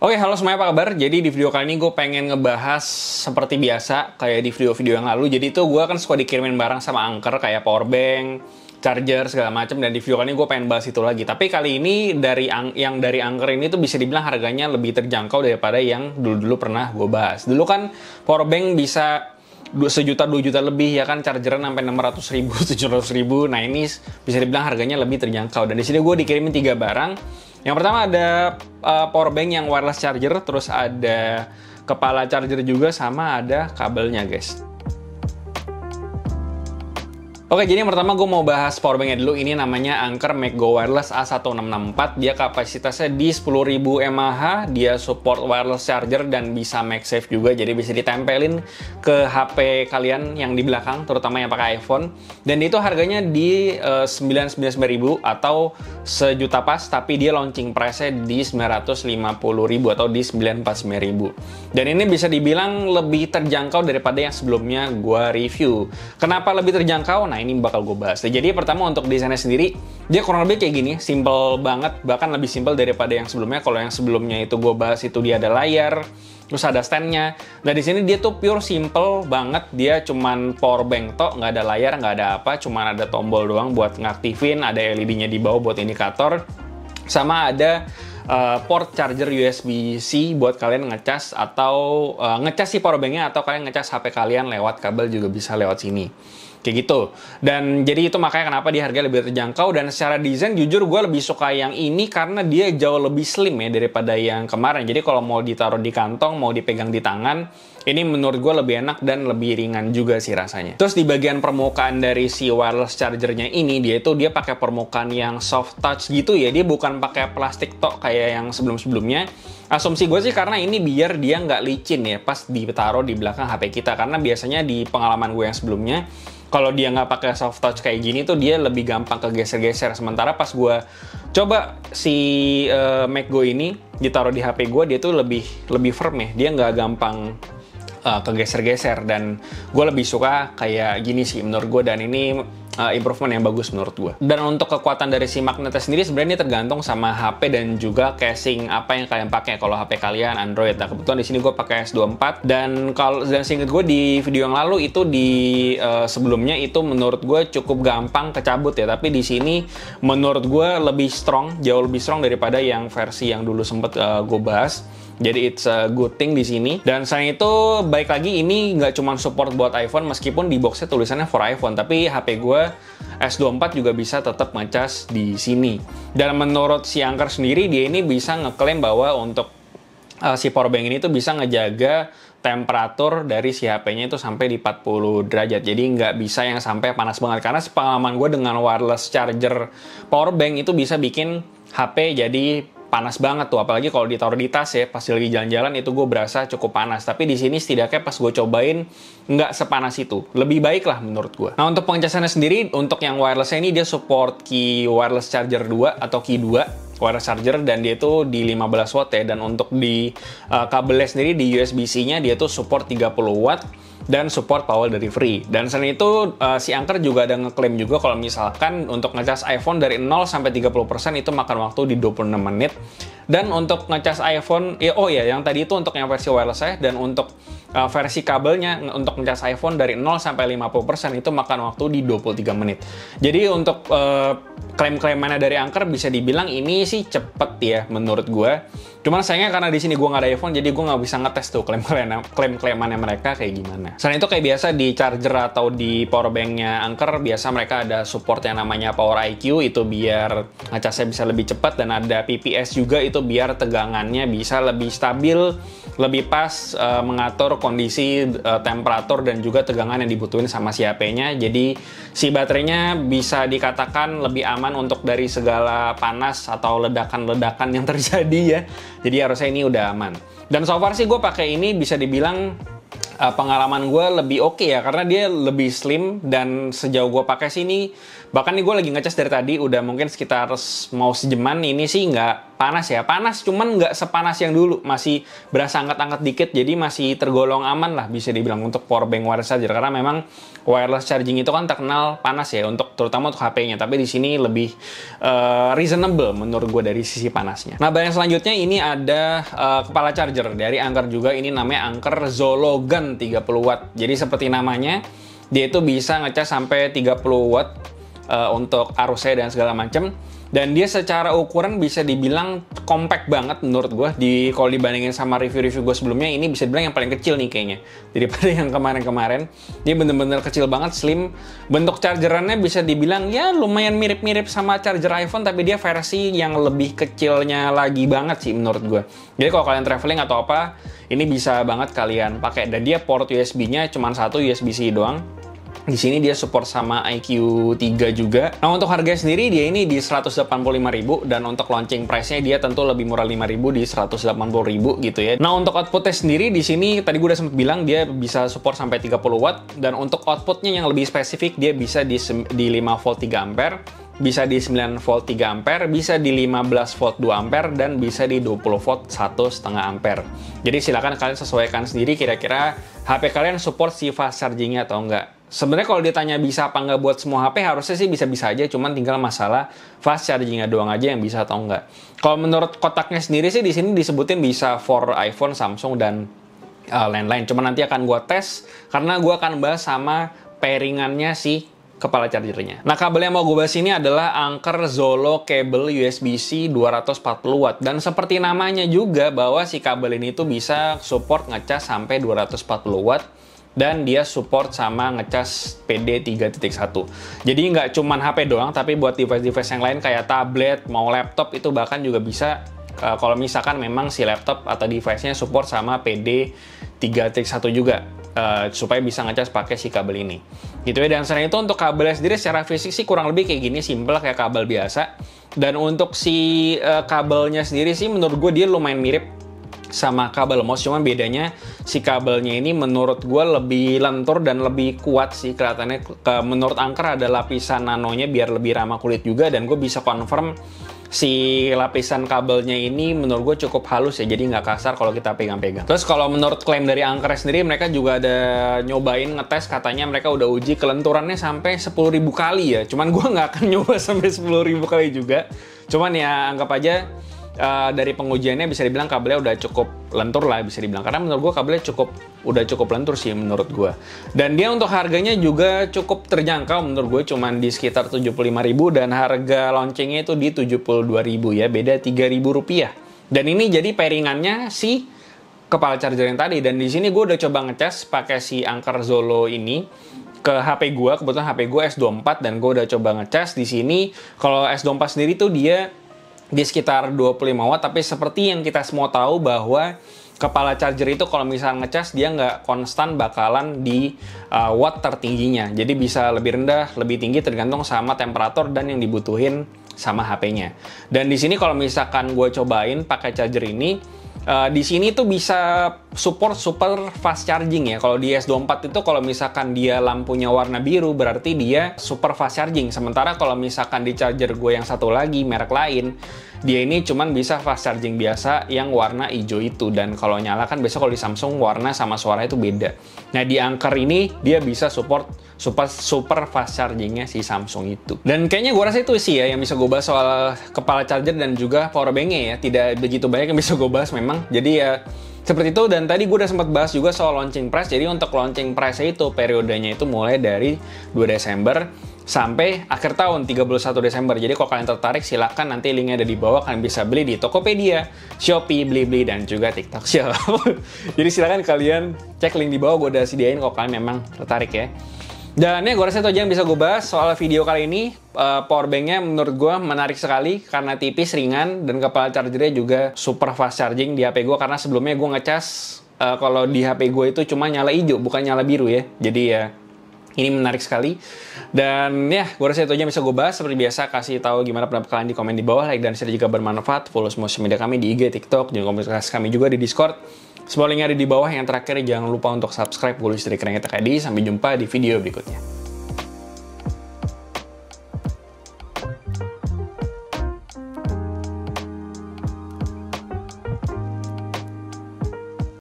Oke, halo semuanya, apa kabar? Jadi di video kali ini gue pengen ngebahas seperti biasa, kayak di video-video yang lalu. Jadi itu gue kan suka dikirimin barang sama Anker, kayak power bank, charger, segala macam. Dan di video kali ini gue pengen bahas itu lagi. Tapi kali ini yang dari Anker ini tuh bisa dibilang harganya lebih terjangkau daripada yang dulu-dulu pernah gue bahas. Dulu kan power bank bisa 1 juta 2 juta lebih, ya kan, chargeran sampai 600.000 700.000. Nah ini bisa dibilang harganya lebih terjangkau. Dan di sini gue dikirimin 3 barang. Yang pertama ada power bank yang wireless charger, terus ada kepala charger juga, sama ada kabelnya, guys. Oke, jadi yang pertama gue mau bahas powerbanknya dulu. Ini namanya Anker MagGo Wireless A1664. Dia kapasitasnya di 10.000 mAh. Dia support wireless charger dan bisa MagSafe juga. Jadi bisa ditempelin ke HP kalian yang di belakang, terutama yang pakai iPhone. Dan itu harganya di 999.000 atau sejuta pas. Tapi dia launching price-nya di 950.000 atau di 949.000. Dan ini bisa dibilang lebih terjangkau daripada yang sebelumnya gue review. Kenapa lebih terjangkau? Nah, ini bakal gue bahas. Jadi pertama untuk desainnya sendiri, dia kurang lebih kayak gini, simple banget, bahkan lebih simple daripada yang sebelumnya. Kalau yang sebelumnya itu gue bahas itu dia ada layar, terus ada stand-nya. Nah di sini dia tuh pure simple banget, dia cuman power bank tok, nggak ada layar, nggak ada apa, cuman ada tombol doang buat ngaktifin, ada LED-nya di bawah buat indikator, sama ada port charger USB-C buat kalian ngecas atau ngecas si power bank-nya, atau kalian ngecas HP kalian lewat kabel juga bisa lewat sini. Kayak gitu. Dan jadi itu makanya kenapa di harga lebih terjangkau. Dan secara desain jujur gue lebih suka yang ini karena dia jauh lebih slim ya daripada yang kemarin. Jadi kalau mau ditaruh di kantong, mau dipegang di tangan, ini menurut gue lebih enak dan lebih ringan juga sih rasanya. Terus di bagian permukaan dari si wireless chargernya ini, dia pakai permukaan yang soft touch gitu ya. Dia bukan pakai plastik tok kayak yang sebelum-sebelumnya. Asumsi gue sih karena ini biar dia nggak licin ya pas ditaruh di belakang HP kita. Karena biasanya di pengalaman gue yang sebelumnya, kalau dia nggak pakai soft touch kayak gini tuh dia lebih gampang kegeser-geser. Sementara pas gue coba si MagGo ini ditaruh di HP gue, dia tuh lebih firm ya. Dia nggak gampang kegeser-geser, dan gue lebih suka kayak gini sih menurut gue. Dan ini improvement yang bagus menurut gue. Dan untuk kekuatan dari si magnetnya sendiri sebenarnya ini tergantung sama HP dan juga casing apa yang kalian pakai. Kalau HP kalian Android, nah kebetulan di sini gue pakai S24, dan seingat gue di video yang lalu itu di sebelumnya itu menurut gue cukup gampang kecabut ya. Tapi di sini menurut gue lebih strong, jauh lebih strong daripada yang versi yang dulu sempet gue bahas. Jadi it's a good thing di sini. Dan selain itu, baik lagi ini nggak cuma support buat iPhone, meskipun di boxnya tulisannya for iPhone, tapi HP gue S24 juga bisa tetap ngecas di sini. Dan menurut si Anker sendiri, dia ini bisa ngeklaim bahwa untuk si powerbank ini tuh bisa ngejaga temperatur dari si HP-nya itu sampai di 40 derajat. Jadi nggak bisa yang sampai panas banget. Karena sepengalaman gue dengan wireless charger powerbank itu bisa bikin HP jadi panas banget tuh, apalagi kalau ditaruh di tas ya, pas lagi jalan-jalan itu gue berasa cukup panas. Tapi di sini setidaknya pas gue cobain nggak sepanas itu, lebih baik lah menurut gue. Nah untuk pengecasannya sendiri, untuk yang wireless-nya ini dia support key wireless charger 2 atau key 2 wireless charger, dan dia itu di 15 watt ya. Dan untuk di kabelnya sendiri di USB-C-nya dia tuh support 30 watt dan support power delivery. Dan selain itu si Anker juga ada ngeklaim juga kalau misalkan untuk ngecas iPhone dari 0 sampai 30% itu makan waktu di 26 menit. Dan untuk ngecas iPhone, yang tadi itu untuk yang versi wireless saya, dan untuk versi kabelnya untuk ngecas iPhone dari 0 sampai 50% itu makan waktu di 23 menit. Jadi untuk klaim-klaimannya dari Anker bisa dibilang ini sih cepet ya menurut gue. Cuman sayangnya karena di sini gue nggak ada iPhone, jadi gue nggak bisa ngetes tuh klaim-klaimannya mereka kayak gimana. Selain itu kayak biasa di charger atau di powerbanknya Anker, biasa mereka ada support yang namanya Power IQ, itu biar ngecasnya bisa lebih cepat, dan ada PPS juga, itu biar tegangannya bisa lebih stabil, lebih pas mengatur kondisi temperatur dan juga tegangan yang dibutuhin sama si HP-nya. Jadi si baterainya bisa dikatakan lebih aman untuk dari segala panas atau ledakan-ledakan yang terjadi ya. Jadi harusnya ini udah aman. Dan so far sih gue pakai ini bisa dibilang pengalaman gue lebih oke ya, karena dia lebih slim. Dan sejauh gue pakai sini, bahkan nih gue lagi ngecas dari tadi udah mungkin sekitar mau sejaman, ini sih nggak panas ya. Panas cuman nggak sepanas yang dulu. Masih berasa angkat-angkat dikit, jadi masih tergolong aman lah bisa dibilang untuk powerbank wireless charger. Karena memang wireless charging itu kan terkenal panas ya, terutama untuk HP-nya. Tapi di sini lebih reasonable menurut gue dari sisi panasnya. Nah, bagian selanjutnya ini ada kepala charger dari Anker juga. Ini namanya Anker Zologen 30 watt. Jadi seperti namanya, dia itu bisa ngecas sampai 30 watt untuk arusnya dan segala macam. Dan dia secara ukuran bisa dibilang compact banget menurut gue. Kalau dibandingin sama review-review gue sebelumnya, ini bisa dibilang yang paling kecil nih kayaknya daripada yang kemarin-kemarin. Dia bener-bener kecil banget, slim. Bentuk chargerannya bisa dibilang ya lumayan mirip-mirip sama charger iPhone, tapi dia versi yang lebih kecilnya lagi banget sih menurut gue. Jadi kalau kalian traveling atau apa, ini bisa banget kalian pakai. Dan dia port USB-nya cuma satu, USB-C doang. Di sini dia support sama IQ3 juga. Nah, untuk harga sendiri dia ini di 185.000, dan untuk launching price-nya dia tentu lebih murah 5.000 di 180.000 gitu ya. Nah, untuk output-nya sendiri di sini tadi gue udah sempat bilang dia bisa support sampai 30 watt, dan untuk output-nya yang lebih spesifik dia bisa di 5 volt 3 ampere, bisa di 9 volt 3 ampere, bisa di 15 volt 2 ampere, dan bisa di 20 volt 1,5 ampere. Jadi silakan kalian sesuaikan sendiri kira-kira HP kalian support si fast charging-nya atau enggak. Sebenarnya kalau ditanya bisa apa nggak buat semua HP, harusnya sih bisa-bisa aja, cuman tinggal masalah fast charging-nya doang aja yang bisa atau enggak. Kalau menurut kotaknya sendiri sih di sini disebutin bisa for iPhone, Samsung, dan lain-lain. Cuman nanti akan gue tes karena gue akan bahas sama pairingannya si kepala chargernya. Nah, kabel yang mau gue bahas ini adalah Anker Zolo Cable USB-C 240 watt. Dan seperti namanya juga bahwa si kabel ini tuh bisa support ngecas sampai 240 watt. Dan dia support sama ngecas PD 3.1. Jadi nggak cuman HP doang, tapi buat device-device yang lain kayak tablet, mau laptop itu bahkan juga bisa. Kalau misalkan memang si laptop atau device-nya support sama PD 3.1 juga, supaya bisa ngecas pakai si kabel ini. Gitu ya. Dan selain itu untuk kabelnya sendiri secara fisik sih kurang lebih kayak gini, simple kayak kabel biasa. Dan untuk si kabelnya sendiri sih menurut gue dia lumayan mirip sama kabel mouse, cuman bedanya si kabelnya ini menurut gue lebih lentur dan lebih kuat sih kelihatannya. Menurut Anker ada lapisan nanonya biar lebih ramah kulit juga, dan gue bisa confirm si lapisan kabelnya ini menurut gue cukup halus ya, jadi nggak kasar kalau kita pegang-pegang. Terus kalau menurut klaim dari Anker sendiri, mereka juga ada nyobain ngetes, katanya mereka udah uji kelenturannya sampai 10.000 kali ya. Cuman gue nggak akan nyoba sampai 10.000 kali juga. Cuman ya anggap aja dari pengujiannya bisa dibilang kabelnya udah cukup lentur lah bisa dibilang, karena menurut gue kabelnya udah cukup lentur sih menurut gue. Dan dia untuk harganya juga cukup terjangkau menurut gue, cuman di sekitar 75.000, dan harga launchingnya itu di 72.000 ya, beda 3.000 rupiah. Dan ini jadi pairingannya si kepala charger yang tadi. Dan di sini gue udah coba ngecas pakai si Anker Zolo ini ke HP gue, kebetulan HP gue S24, dan gue udah coba ngecas di sini. Kalau S24 sendiri tuh dia di sekitar 25 watt, tapi seperti yang kita semua tahu bahwa kepala charger itu kalau misalnya ngecas dia nggak konstan bakalan di watt tertingginya. Jadi bisa lebih rendah, lebih tinggi tergantung sama temperatur dan yang dibutuhin sama HP-nya. Dan di sini kalau misalkan gue cobain pakai charger ini, di sini tuh bisa support super fast charging ya. Kalau di S24 itu kalau misalkan dia lampunya warna biru berarti dia super fast charging. Sementara kalau misalkan di charger gue yang satu lagi merek lain, dia ini cuman bisa fast charging biasa yang warna hijau itu. Dan kalau nyala kan biasa kalau di Samsung warna sama suara itu beda. Nah, di Anker ini dia bisa support super fast chargingnya si Samsung itu. Dan kayaknya gue rasa itu sih ya yang bisa gue bahas soal kepala charger dan juga powerbanknya ya. Tidak begitu banyak yang bisa gue bahas memang. Jadi ya seperti itu. Dan tadi gue udah sempat bahas juga soal launching price. Jadi untuk launching price itu periodenya itu mulai dari 2 Desember sampai akhir tahun 31 Desember. Jadi kalau kalian tertarik silahkan, nanti linknya ada di bawah, kalian bisa beli di Tokopedia, Shopee, Blibli, dan juga TikTok Shop. Jadi silahkan kalian cek link di bawah, gue udah sediain kalau kalian memang tertarik ya. Dan ya gue rasa itu aja yang bisa gue bahas soal video kali ini. Powerbanknya menurut gue menarik sekali karena tipis, ringan, dan kepala chargernya juga super fast charging di HP gue. Karena sebelumnya gue ngecas kalau di HP gue itu cuma nyala hijau, bukan nyala biru ya. Jadi ya ini menarik sekali. Dan ya gue rasa itu aja yang bisa gue bahas. Seperti biasa, kasih tahu gimana pendapat kalian di komen di bawah, like dan share jika bermanfaat. Follow semua sosial media kami di IG, TikTok, dan komunitas kami juga di Discord. Semua linknya ada di bawah. Yang terakhir jangan lupa untuk subscribe. Gue Listrik Rengeta KD. Sampai jumpa di video berikutnya.